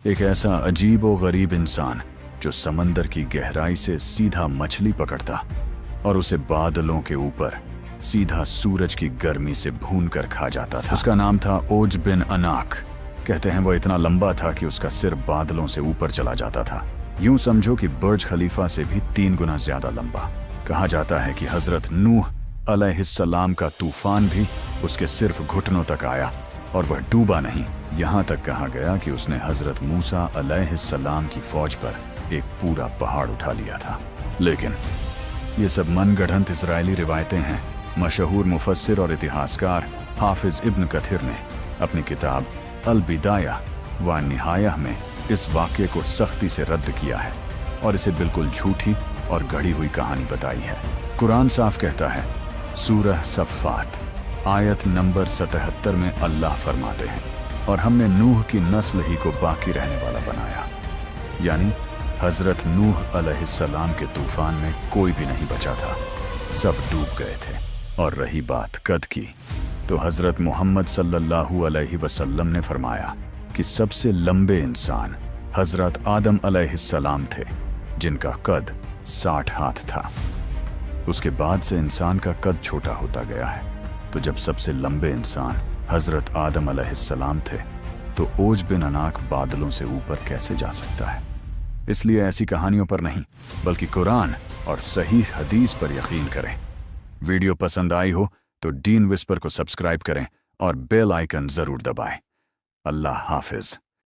एक ऐसा अजीब व गरीब इंसान जो समंदर की गहराई से सीधा मछली पकड़ता और उसे बादलों के ऊपर सीधा सूरज की गर्मी से भून कर खा जाता था। उसका नाम था ओज बिन अनाक। कहते हैं वो इतना लंबा था कि उसका सिर बादलों से ऊपर चला जाता था। यूं समझो कि बुर्ज खलीफा से भी 3 गुना ज्यादा लंबा। कहा जाता है कि हजरत नूह अलैहिस्सलाम का तूफान भी उसके सिर्फ घुटनों तक आया और वह डूबा नहीं। यहाँ तक कहा गया कि उसने हजरत मूसा अलैहिस्सलाम की फौज पर एक पूरा पहाड़ उठा लिया था। लेकिन ये सब मनगढ़ंत इजरायली रिवायतें हैं। मशहूर मुफस्सिर और इतिहासकार हाफिज इब्न कथिर ने अपनी किताब अल बिदाया व निहाया में इस वाक़े को सख्ती से रद्द किया है और इसे बिल्कुल झूठी और गढ़ी हुई कहानी बताई है। कुरान साफ कहता है, सूरह सफ़ात आयत नंबर 77 में अल्लाह फरमाते हैं, और हमने नूह की नस्ल ही को बाकी रहने वाला बनाया। यानी हजरत नूह अलैहिस्सलाम के तूफान में कोई भी नहीं बचा था, सब डूब गए थे। और रही बात कद की, तो हजरत मोहम्मद सल्लल्लाहु अलैहि वसल्लम ने फरमाया कि सबसे लंबे इंसान हजरत आदम अलैहिस्सलाम थे, जिनका कद 60 हाथ था। उसके बाद से इंसान का कद छोटा होता गया है। तो जब सबसे लंबे इंसान हजरत आदम अलैहिस्सलाम थे, तो ओज बिन अनाक बादलों से ऊपर कैसे जा सकता है? इसलिए ऐसी कहानियों पर नहीं, बल्कि कुरान और सही हदीस पर यकीन करें। वीडियो पसंद आई हो तो डीन विस्पर को सब्सक्राइब करें और बेल आइकन जरूर दबाएं। अल्लाह हाफिज।